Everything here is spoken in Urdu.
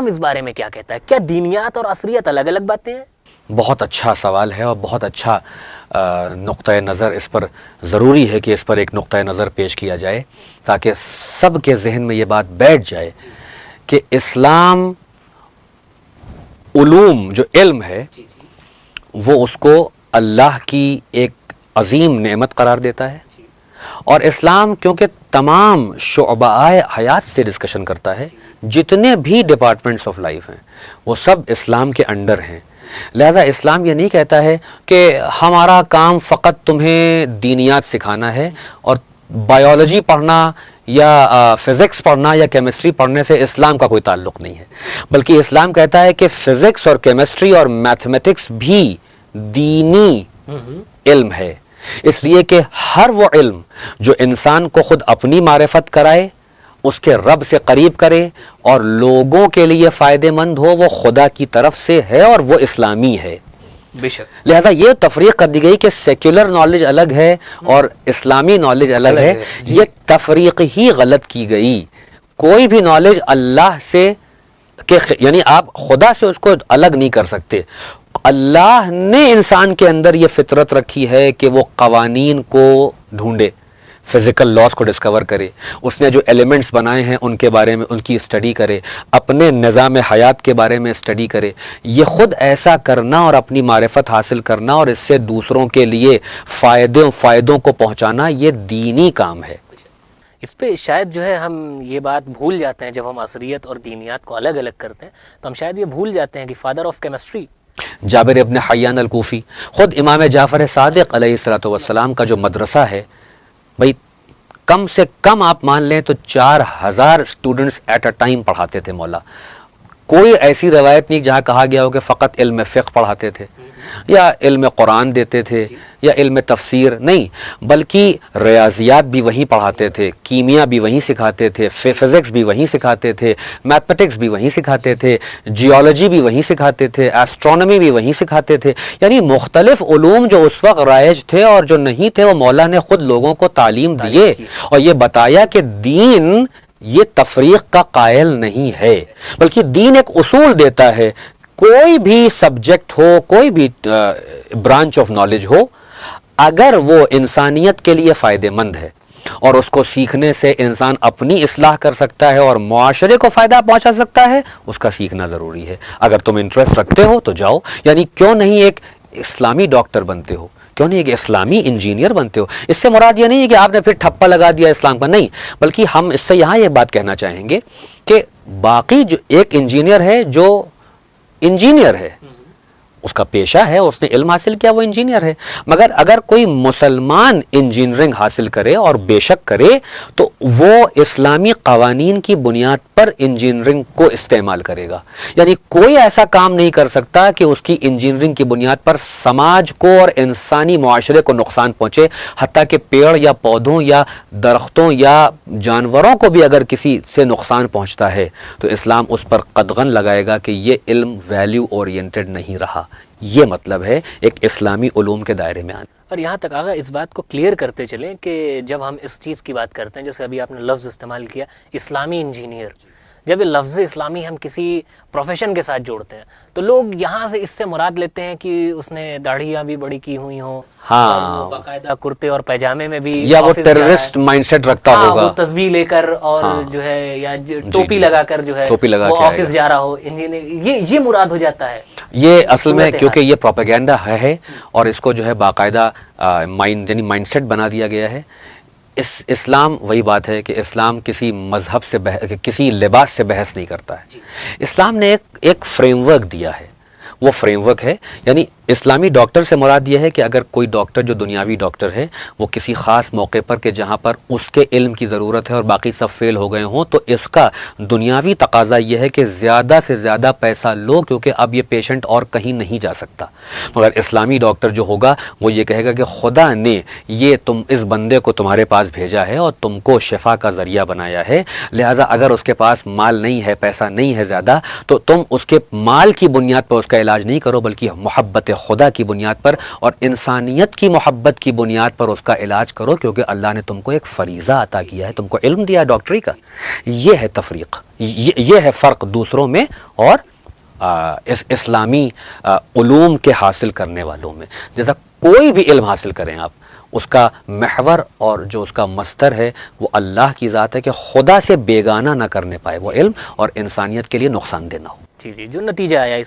اس بارے میں کیا کہتا ہے؟ کیا دینیات اور عصریت الگ الگ باتیں ہیں؟ بہت اچھا سوال ہے اور بہت اچھا نقطۂ نظر، اس پر ضروری ہے کہ اس پر ایک نقطۂ نظر پیش کیا جائے تاکہ سب کے ذہن میں یہ بات بیٹھ جائے کہ اسلام علوم جو علم ہے وہ اس کو اللہ کی ایک عظیم نعمت قرار دیتا ہے، اور اسلام کیونکہ تمام شعبۂ حیات سے ڈسکشن کرتا ہے، جتنے بھی ڈپارٹمنٹس آف لائف ہیں وہ سب اسلام کے انڈر ہیں، لہذا اسلام یہ نہیں کہتا ہے کہ ہمارا کام فقط تمہیں دینیات سکھانا ہے، اور بایولوجی پڑھنا یا فزکس پڑھنا یا کیمسٹری پڑھنے سے اسلام کا کوئی تعلق نہیں ہے، بلکہ اسلام کہتا ہے کہ فزکس اور کیمسٹری اور میتھمیٹکس بھی دینی علم ہے، اس لیے کہ ہر وہ علم جو انسان کو خود اپنی معرفت کرائے، اس کے رب سے قریب کرے اور لوگوں کے لیے فائدہ مند ہو، وہ خدا کی طرف سے ہے اور وہ اسلامی ہے۔ بے شک۔ لہذا یہ تفریق کر دی گئی کہ سیکولر نالج الگ ہے اور اسلامی نالج الگ ہے، یہ تفریق ہی غلط کی گئی۔ کوئی بھی نالج اللہ سے یعنی آپ خدا سے اس کو الگ نہیں کر سکتے۔ اللہ نے انسان کے اندر یہ فطرت رکھی ہے کہ وہ قوانین کو ڈھونڈے، فزیکل لاز کو ڈسکور کرے، اس نے جو ایلیمنٹس بنائے ہیں ان کے بارے میں ان کی اسٹڈی کرے، اپنے نظام حیات کے بارے میں اسٹڈی کرے۔ یہ خود ایسا کرنا اور اپنی معرفت حاصل کرنا اور اس سے دوسروں کے لیے فائدوں کو پہنچانا، یہ دینی کام ہے۔ اس پہ شاید جو ہے ہم یہ بات بھول جاتے ہیں، جب ہم عصریت اور دینیات کو الگ الگ کرتے ہیں تو ہم شاید یہ بھول جاتے ہیں کہ فادر آف کیمسٹری جابر ابن حیان الکوفی، خود امام جعفر صادق علیہ السلام کا جو مدرسہ ہے، بھئی کم سے کم آپ مان لیں تو 4000 اسٹوڈنٹس ایٹ اے ٹائم پڑھاتے تھے مولا۔ کوئی ایسی روایت نہیں جہاں کہا گیا ہو کہ فقط علم فقہ پڑھاتے تھے یا علم قرآن دیتے تھے یا علم تفسیر، نہیں، بلکہ ریاضیات بھی وہیں پڑھاتے تھے، کیمیا بھی وہیں سکھاتے تھے، فزکس بھی وہیں سکھاتے تھے، میتھمیٹکس بھی وہیں سکھاتے تھے، جیولوجی بھی وہیں سکھاتے تھے، ایسٹرونومی بھی وہیں سکھاتے تھے، یعنی مختلف علوم جو اس وقت رائج تھے اور جو نہیں تھے وہ مولا نے خود لوگوں کو تعلیم دیے اور یہ بتایا کہ دین یہ تفریق کا قائل نہیں ہے، بلکہ دین ایک اصول دیتا ہے۔ کوئی بھی سبجیکٹ ہو، کوئی بھی برانچ آف نالج ہو، اگر وہ انسانیت کے لیے فائدہ مند ہے اور اس کو سیکھنے سے انسان اپنی اصلاح کر سکتا ہے اور معاشرے کو فائدہ پہنچا سکتا ہے، اس کا سیکھنا ضروری ہے۔ اگر تم انٹرسٹ رکھتے ہو تو جاؤ، یعنی کیوں نہیں ایک اسلامی ڈاکٹر بنتے ہو، کیوں نہیں ایک اسلامی انجینئر بنتے ہو؟ اس سے مراد یہ نہیں ہے کہ آپ نے پھر ٹھپا لگا دیا اسلام کا، نہیں، بلکہ ہم اس سے یہاں یہ بات کہنا چاہیں گے کہ باقی جو ایک انجینئر ہے جو انجینئر ہے، اس کا پیشہ ہے، اس نے علم حاصل کیا، وہ انجینئر ہے، مگر اگر کوئی مسلمان انجینئرنگ حاصل کرے اور بے شک کرے تو وہ اسلامی قوانین کی بنیاد پر انجینئرنگ کو استعمال کرے گا، یعنی کوئی ایسا کام نہیں کر سکتا کہ اس کی انجینئرنگ کی بنیاد پر سماج کو اور انسانی معاشرے کو نقصان پہنچے، حتیٰ کہ پیڑ یا پودوں یا درختوں یا جانوروں کو بھی اگر کسی سے نقصان پہنچتا ہے تو اسلام اس پر قدغن لگائے گا کہ یہ علم ویلیو اورینٹڈ نہیں رہا۔ یہ مطلب ہے ایک اسلامی علوم کے دائرے میں آنا۔ اور یہاں تک آگا اس بات کو کلیئر کرتے چلیں کہ جب ہم اس چیز کی بات کرتے ہیں، جیسے ابھی آپ نے لفظ استعمال کیا اسلامی انجینئر، جب یہ لفظ اسلامی ہم کسی پروفیشن کے ساتھ جوڑتے ہیں تو لوگ یہاں سے اس سے مراد لیتے ہیں کہ اس نے داڑھیاں بھی بڑی کی ہوئی ہوں، ہاں، باقاعدہ کرتے اور پیجامے میں بھی، یا وہ ٹیررسٹ مائنڈ سیٹ رکھتا ہوگا، وہ تسبیح لے کر اور جو ہے یا ٹوپی لگا کر جو ہے وہ آفس جا رہا ہو، انجینئر، یہ مراد ہو جاتا ہے۔ یہ اصل میں کیونکہ یہ پروپیگنڈا ہے اور اس کو جو ہے باقاعدہ یعنی مائنڈ سیٹ بنا دیا گیا ہے۔ اسلام وہی بات ہے کہ اسلام کسی مذہب سے کسی لباس سے بحث نہیں کرتا ہے۔ اسلام نے ایک فریم ورک دیا ہے، وہ فریم ورک ہے، یعنی اسلامی ڈاکٹر سے مراد یہ ہے کہ اگر کوئی ڈاکٹر جو دنیاوی ڈاکٹر ہے وہ کسی خاص موقع پر کہ جہاں پر اس کے علم کی ضرورت ہے اور باقی سب فیل ہو گئے ہوں تو اس کا دنیاوی تقاضا یہ ہے کہ زیادہ سے زیادہ پیسہ لو، کیونکہ اب یہ پیشنٹ اور کہیں نہیں جا سکتا۔ مگر اسلامی ڈاکٹر جو ہوگا وہ یہ کہے گا کہ خدا نے یہ اس بندے کو تمہارے پاس بھیجا ہے اور تم کو شفا کا ذریعہ بنایا ہے، لہذا اگر اس کے پاس مال نہیں ہے، پیسہ نہیں ہے زیادہ، تو تم اس کے مال کی بنیاد پر اس کا علاج نہیں کرو بلکہ محبت خدا کی بنیاد پر اور انسانیت کی محبت کی بنیاد پر اس کا علاج کرو، کیونکہ اللہ نے تم کو ایک فریضہ عطا کیا ہے، تم کو علم دیا ڈاکٹری کا. یہ ہے تفریق، یہ ہے فرق دوسروں میں اور اسلامی علوم کے حاصل کرنے والوں میں. جیسا کوئی بھی علم حاصل کریں آپ، اس کا محور اور جو اس کا مصدر ہے وہ اللہ کی ذات ہے، کہ خدا سے بیگانہ نہ کرنے پائے وہ علم اور انسانیت کے لیے نقصان دہ نہ ہو. جی جو نتیجہ آیا اس